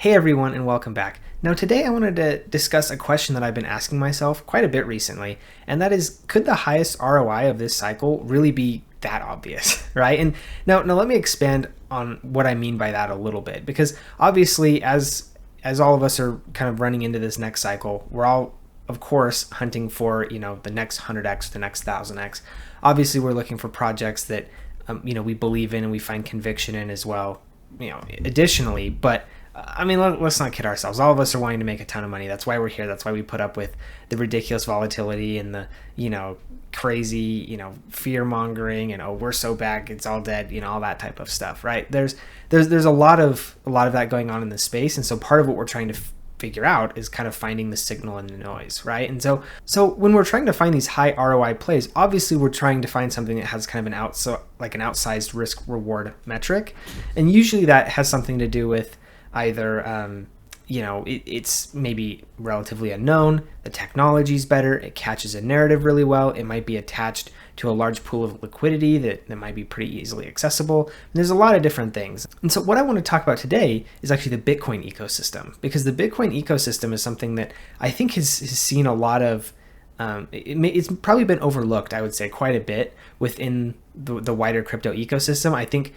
Hey everyone, and welcome back. Now today I wanted to discuss a question that I've been asking myself quite a bit recently, and that is, could the highest ROI of this cycle really be that obvious, right? And now let me expand on what I mean by that a little bit, because obviously as all of us are kind of running into this next cycle, we're all, of course, hunting for, the next 100x, the next 1000x. Obviously we're looking for projects that we believe in and we find conviction in as well, additionally. But I mean, let's not kid ourselves. All of us are wanting to make a ton of money. That's why we're here. That's why we put up with the ridiculous volatility and the, crazy, fear mongering and, oh, we're so bad, it's all dead, all that type of stuff, right? There's a lot of that going on in this space. And so part of what we're trying to figure out is kind of finding the signal in the noise, right? And so when we're trying to find these high ROI plays, obviously we're trying to find something that has kind of an outsized risk reward metric. And usually that has something to do with either, it's maybe relatively unknown, the technology's better, it catches a narrative really well, it might be attached to a large pool of liquidity that might be pretty easily accessible. And there's a lot of different things. And so what I want to talk about today is actually the Bitcoin ecosystem, because the Bitcoin ecosystem is something that I think has seen a lot of, it's probably been overlooked, I would say, quite a bit within the wider crypto ecosystem. I think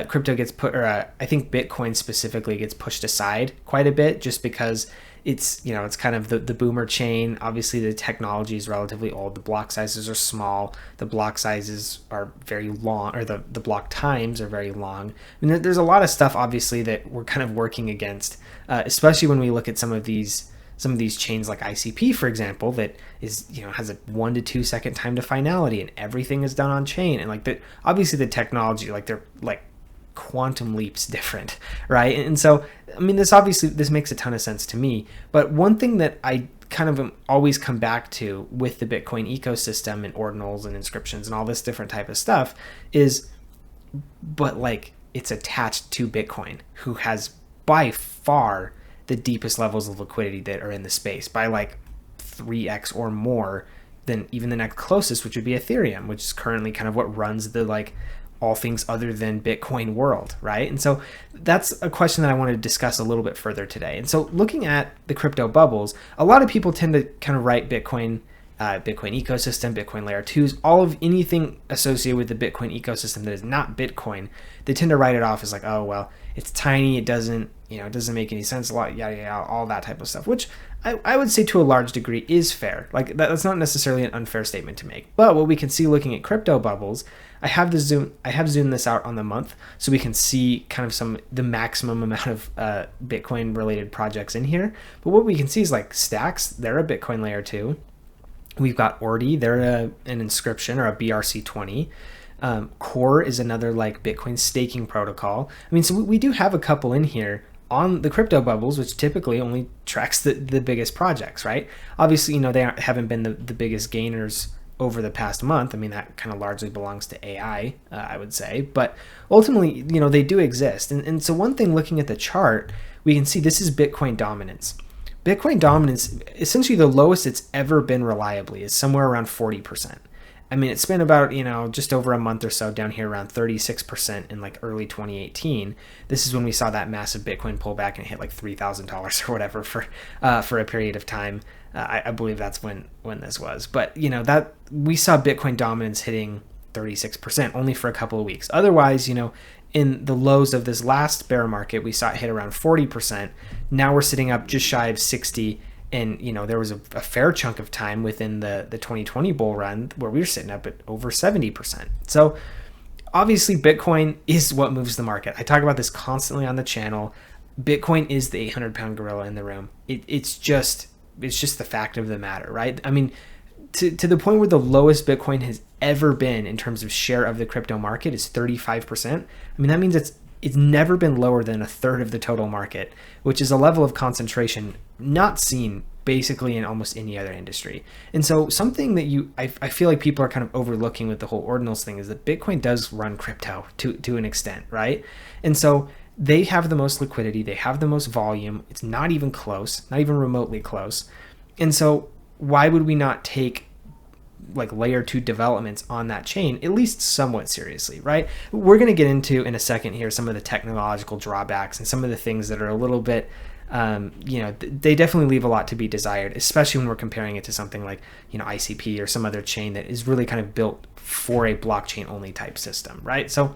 crypto gets I think Bitcoin specifically gets pushed aside quite a bit just because it's kind of the boomer chain. Obviously the technology is relatively old. The block sizes are small. The block sizes are very long, or the block times are very long. I mean, there's a lot of stuff obviously that we're kind of working against, especially when we look at some of these chains like ICP, for example, that is, has a 1 to 2 second time to finality and everything is done on chain. And obviously the technology, they're quantum leaps different, right? And so, I mean, this makes a ton of sense to me. But one thing that I kind of always come back to with the Bitcoin ecosystem and ordinals and inscriptions and all this different type of stuff is, but it's attached to Bitcoin, who has by far the deepest levels of liquidity that are in the space, by 3x or more than even the next closest, which would be Ethereum, which is currently kind of what runs the all things other than Bitcoin world, right? And so that's a question that I want to discuss a little bit further today. And so looking at the crypto bubbles, a lot of people tend to kind of write Bitcoin ecosystem, Bitcoin layer 2s, all of anything associated with the Bitcoin ecosystem that is not Bitcoin, they tend to write it off as oh, well, it's tiny, it doesn't make any sense, a lot, yada, all that type of stuff, which I would say to a large degree is fair. That's not necessarily an unfair statement to make. But what we can see looking at crypto bubbles, I have zoomed this out on the month so we can see kind of the maximum amount of Bitcoin related projects in here. But what we can see is Stacks, they're a Bitcoin layer 2. We've got Ordi, they're an inscription or a BRC20. Core is another Bitcoin staking protocol. I mean, so we do have a couple in here on the crypto bubbles, which typically only tracks the biggest projects, right? Obviously, they haven't been the biggest gainers over the past month. I mean, that kind of largely belongs to AI, I would say. But ultimately, they do exist. And so one thing looking at the chart, we can see this is Bitcoin dominance. Bitcoin dominance, essentially the lowest it's ever been reliably, is somewhere around 40%. I mean, it's been about, just over a month or so down here around 36% in early 2018. This is when we saw that massive Bitcoin pullback and it hit $3,000 or whatever for a period of time. I believe that's when this was. But, that we saw Bitcoin dominance hitting 36% only for a couple of weeks. Otherwise, in the lows of this last bear market, we saw it hit around 40%. Now we're sitting up just shy of 60. And, there was a fair chunk of time within the 2020 bull run where we were sitting up at over 70%. So obviously Bitcoin is what moves the market. I talk about this constantly on the channel. Bitcoin is the 800-pound gorilla in the room. It's just the fact of the matter, right? I mean, to the point where the lowest Bitcoin has ever been in terms of share of the crypto market is 35%. I mean, that means it's never been lower than a third of the total market, which is a level of concentration not seen basically in almost any other industry. And so something that I feel like people are kind of overlooking with the whole ordinals thing is that Bitcoin does run crypto to an extent, right? And so they have the most liquidity, they have the most volume. It's not even close, not even remotely close. And so why would we not take like layer 2 developments on that chain, at least somewhat seriously, right? We're going to get into in a second here some of the technological drawbacks and some of the things that are a little bit, they definitely leave a lot to be desired, especially when we're comparing it to something like, ICP or some other chain that is really kind of built for a blockchain only type system, right? So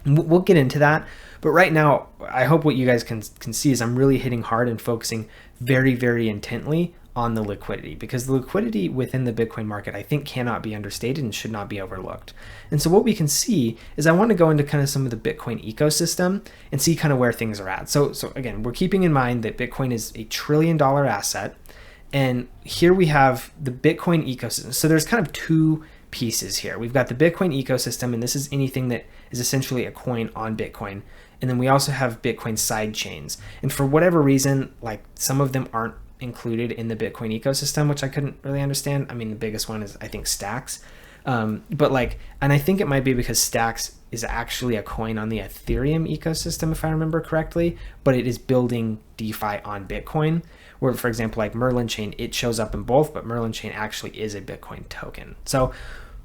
we'll get into that. But right now, I hope what you guys can see is I'm really hitting hard and focusing very, very intently on the liquidity, because the liquidity within the Bitcoin market, I think, cannot be understated and should not be overlooked. And so what we can see is I want to go into kind of some of the Bitcoin ecosystem and see kind of where things are at. So again, we're keeping in mind that Bitcoin is $1 trillion asset. And here we have the Bitcoin ecosystem. So there's kind of two pieces here. We've got the Bitcoin ecosystem, and this is anything that is essentially a coin on Bitcoin. And then we also have Bitcoin side chains. And for whatever reason, like some of them aren't included in the Bitcoin ecosystem, which I couldn't really understand. I mean, the biggest one is, I think, Stacks. And I think it might be because Stacks is actually a coin on the Ethereum ecosystem, if I remember correctly, but it is building DeFi on Bitcoin, where, for example, like Merlin Chain, it shows up in both, but Merlin Chain actually is a Bitcoin token. So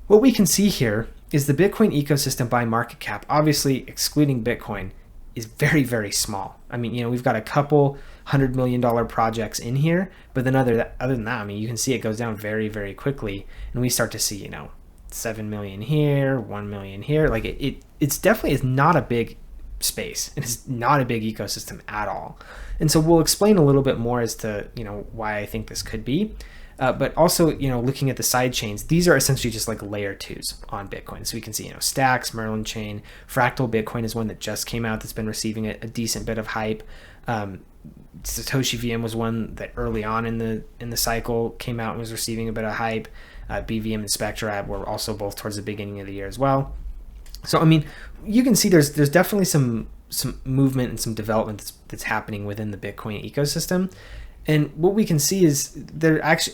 what we can see here is the Bitcoin ecosystem by market cap, obviously excluding Bitcoin, is very, very small. I mean, we've got a couple $100 million projects in here, but then other than that, I mean, you can see it goes down very, very quickly, and we start to see, 7 million here, 1 million here. Like it's definitely is not a big space, and it's not a big ecosystem at all. And so we'll explain a little bit more as to, why I think this could be. But also, looking at the side chains, these are essentially just like layer 2s on Bitcoin. So we can see, Stacks, Merlin Chain, Fractal Bitcoin is one that just came out that's been receiving a decent bit of hype. Satoshi VM was one that early on in the cycle came out and was receiving a bit of hype. BVM and Spectra were also both towards the beginning of the year as well. So I mean, you can see there's definitely some movement and some development that's happening within the Bitcoin ecosystem. And what we can see is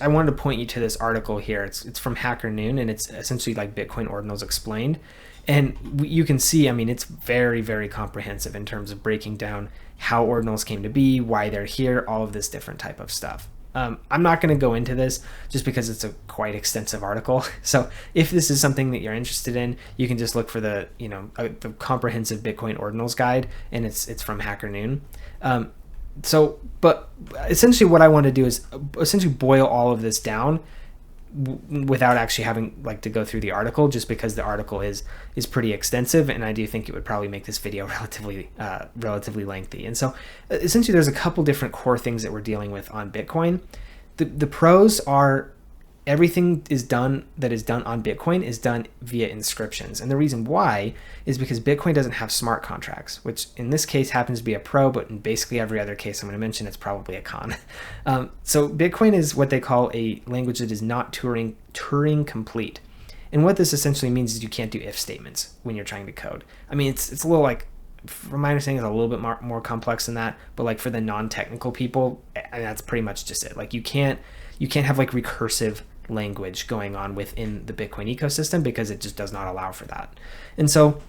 I wanted to point you to this article here. It's from Hacker Noon, and it's essentially like Bitcoin Ordinals explained. And you can see, I mean, it's very, very comprehensive in terms of breaking down how ordinals came to be, why they're here, all of this different type of stuff. I'm not going to go into this just because it's a quite extensive article. So if this is something that you're interested in, you can just look for the comprehensive Bitcoin Ordinals guide, and it's from Hacker Noon. But essentially what I want to do is essentially boil all of this down without actually having to go through the article, just because the article is pretty extensive, and I do think it would probably make this video relatively lengthy. And so essentially there's a couple different core things that we're dealing with on Bitcoin. The pros are everything that is done on Bitcoin is done via inscriptions. And the reason why is because Bitcoin doesn't have smart contracts, which in this case happens to be a pro, but in basically every other case I'm going to mention, it's probably a con. So Bitcoin is what they call a language that is not Turing complete. And what this essentially means is you can't do if statements when you're trying to code. I mean, it's a little from my understanding, it's a little bit more complex than that, but for the non-technical people, and that's pretty much just it. You can't have recursive language going on within the Bitcoin ecosystem because it just does not allow for that. And so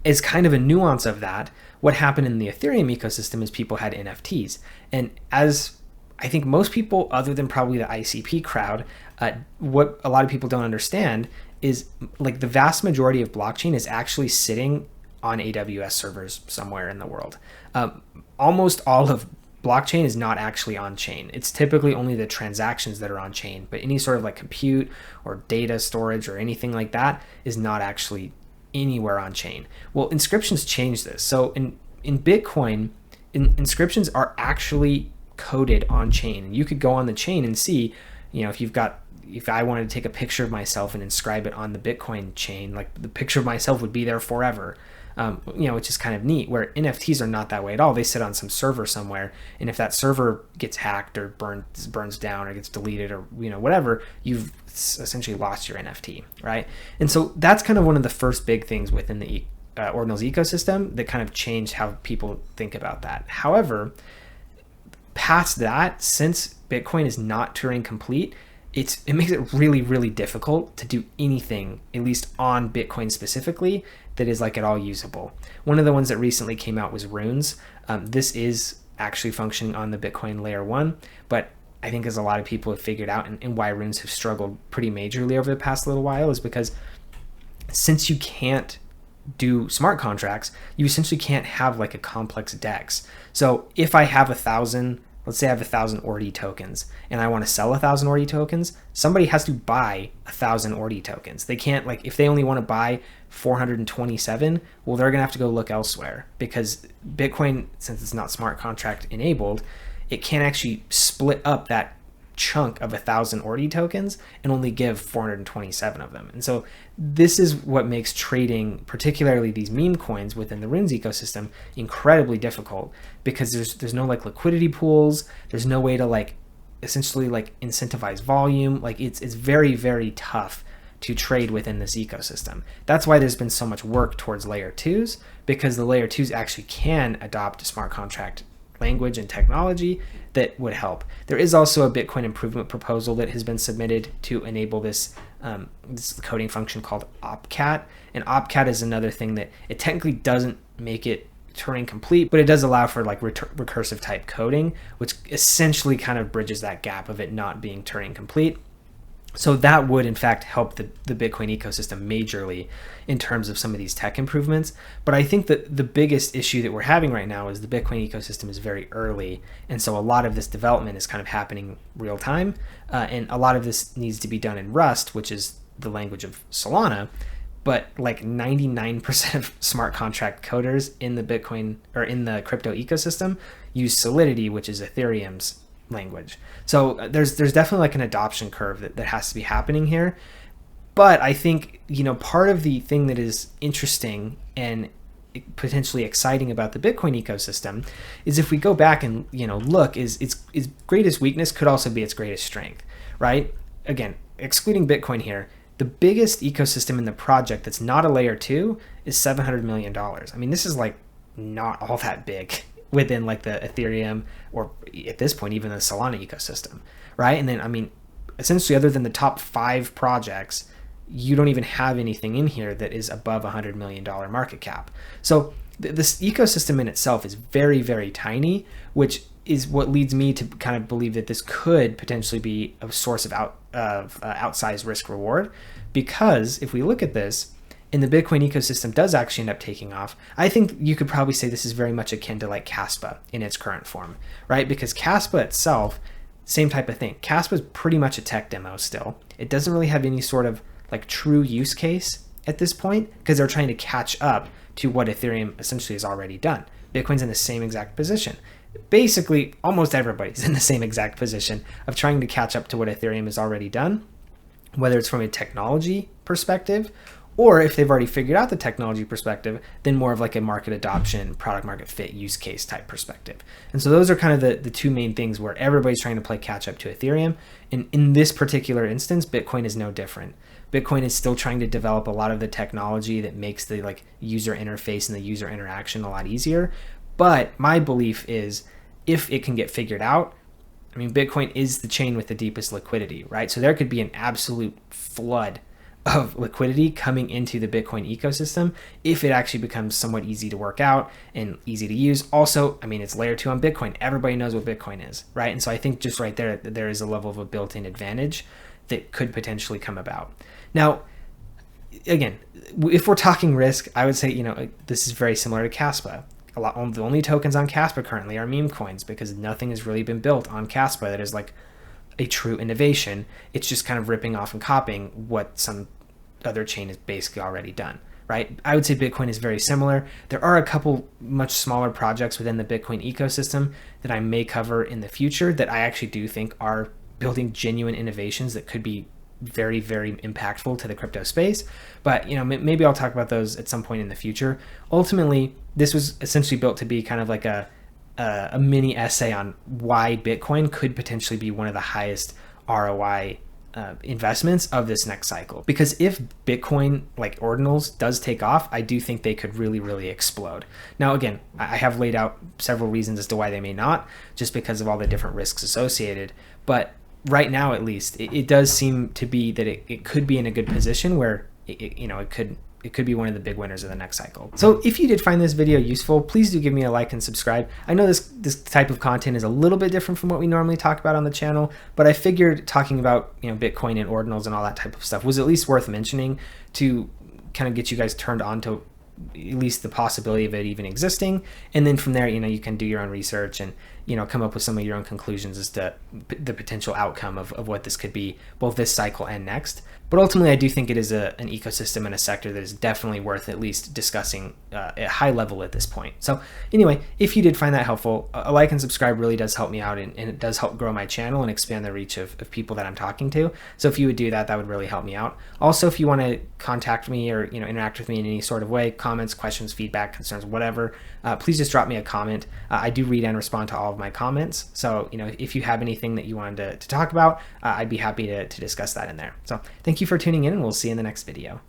as kind of a nuance of that, what happened in the Ethereum ecosystem is people had NFTs. And as I think most people, other than probably the ICP crowd, what a lot of people don't understand is the vast majority of blockchain is actually sitting on AWS servers somewhere in the world. Almost all of blockchain is not actually on chain. It's typically only the transactions that are on chain, but any sort of compute or data storage or anything like that is not actually anywhere on chain. Well, inscriptions change this. So in Bitcoin, inscriptions are actually coded on chain. And you could go on the chain and see, if I wanted to take a picture of myself and inscribe it on the Bitcoin chain, the picture of myself would be there forever. Which is kind of neat, where NFTs are not that way at all. They sit on some server somewhere, and if that server gets hacked or burns down or gets deleted or whatever, you've essentially lost your NFT, right? And so that's kind of one of the first big things within the Ordinals ecosystem that kind of changed how people think about that. However, past that, since Bitcoin is not Turing complete, it makes it really, really difficult to do anything, at least on Bitcoin specifically, that is at all usable. One of the ones that recently came out was Runes. This is actually functioning on the Bitcoin layer 1, but I think as a lot of people have figured out, and why runes have struggled pretty majorly over the past little while, is because since you can't do smart contracts, you essentially can't have like a complex DEX. So if I have 1,000, let's say I have 1,000 ORDI tokens and I want to sell 1,000 ORDI tokens, somebody has to buy 1,000 ORDI tokens. They can't, like, if they only want to buy 427, well, they're gonna have to go look elsewhere, because Bitcoin, since it's not smart contract enabled, it can't actually split up that chunk of 1,000 ORDI tokens and only give 427 of them. And so this is what makes trading, particularly these meme coins within the runes ecosystem, incredibly difficult, because there's no like liquidity pools, there's no way to like essentially like incentivize volume. Like it's very, very tough to trade within this ecosystem. That's why there's been so much work towards layer 2s, because the layer 2s actually can adopt a smart contract language and technology that would help. There is also a Bitcoin improvement proposal that has been submitted to enable this coding function called opcat. And opcat is another thing that it technically doesn't make it Turing complete, but it does allow for like recursive type coding, which essentially kind of bridges that gap of it not being Turing complete. So that would in fact help the Bitcoin ecosystem majorly in terms of some of these tech improvements. But I think that the biggest issue that we're having right now is the Bitcoin ecosystem is very early. And so a lot of this development is kind of happening real time. And a lot of this needs to be done in Rust, which is the language of Solana. But like 99% of smart contract coders in the Bitcoin or in the crypto ecosystem use Solidity, which is Ethereum's language. So there's definitely like an adoption curve that has to be happening here. But I think, you know, part of the thing that is interesting and potentially exciting about the Bitcoin ecosystem is if we go back and, you know, look, is its greatest weakness could also be its greatest strength, right? Again, excluding Bitcoin here, the biggest ecosystem in the project that's not a layer 2 is $700 million. I mean, this is like not all that big within like the Ethereum, or at this point even the Solana ecosystem, right? And then I mean, essentially other than the top 5 projects, you don't even have anything in here that is above $100 million market cap. So this ecosystem in itself is very, very tiny, which is what leads me to kind of believe that this could potentially be a source of outsized risk reward. Because if we look at this, and the Bitcoin ecosystem does actually end up taking off, I think you could probably say this is very much akin to like Caspa in its current form, right? Because Caspa itself, same type of thing. Caspa is pretty much a tech demo still. It doesn't really have any sort of like true use case at this point, because they're trying to catch up to what Ethereum essentially has already done. Bitcoin's in the same exact position. Basically, almost everybody's in the same exact position of trying to catch up to what Ethereum has already done, whether it's from a technology perspective, or if they've already figured out the technology perspective, then more of like a market adoption, product market fit, use case type perspective. And so those are kind of the two main things where everybody's trying to play catch up to Ethereum. And in this particular instance, Bitcoin is no different. Bitcoin is still trying to develop a lot of the technology that makes the like user interface and the user interaction a lot easier. But my belief is if it can get figured out, I mean, Bitcoin is the chain with the deepest liquidity, right? So there could be an absolute flood of liquidity coming into the Bitcoin ecosystem if it actually becomes somewhat easy to work out and easy to use. Also, I mean, it's layer 2 on Bitcoin. Everybody knows what Bitcoin is, right? And so I think just right there is a level of a built-in advantage that could potentially come about. Now, again, if we're talking risk, I would say, you know, this is very similar to Caspa. The only tokens on Caspa currently are meme coins, because nothing has really been built on Caspa that is like a true innovation. It's just kind of ripping off and copying what some other chain has basically already done, right? I would say Bitcoin is very similar. There are a couple much smaller projects within the Bitcoin ecosystem that I may cover in the future that I actually do think are building genuine innovations that could be very, very impactful to the crypto space. But, you know, maybe I'll talk about those at some point in the future. Ultimately, this was essentially built to be kind of like a mini essay on why Bitcoin could potentially be one of the highest ROI investments of this next cycle. Because if Bitcoin like Ordinals does take off, I do think they could really, really explode. Now, again, I have laid out several reasons as to why they may not, just because of all the different risks associated. But right now, at least, it does seem to be that it could be in a good position where it could it could be one of the big winners of the next cycle. So if you did find this video useful, please do give me a like and subscribe. I know this type of content is a little bit different from what we normally talk about on the channel, but I figured talking about, you know, Bitcoin and ordinals and all that type of stuff was at least worth mentioning to kind of get you guys turned on to at least the possibility of it even existing. And then from there, you know, you can do your own research and, you know, come up with some of your own conclusions as to the potential outcome of what this could be, both this cycle and next. But ultimately, I do think it is an ecosystem and a sector that is definitely worth at least discussing at high level at this point. So anyway, if you did find that helpful, a like and subscribe really does help me out, and it does help grow my channel and expand the reach of people that I'm talking to. So if you would do that, that would really help me out. Also, if you want to contact me or, you know, interact with me in any sort of way, comments, questions, feedback, concerns, whatever, please just drop me a comment. I do read and respond to all of my comments. So, you know, if you have anything that you wanted to talk about, I'd be happy to discuss that in there. So thank you for tuning in, and we'll see you in the next video.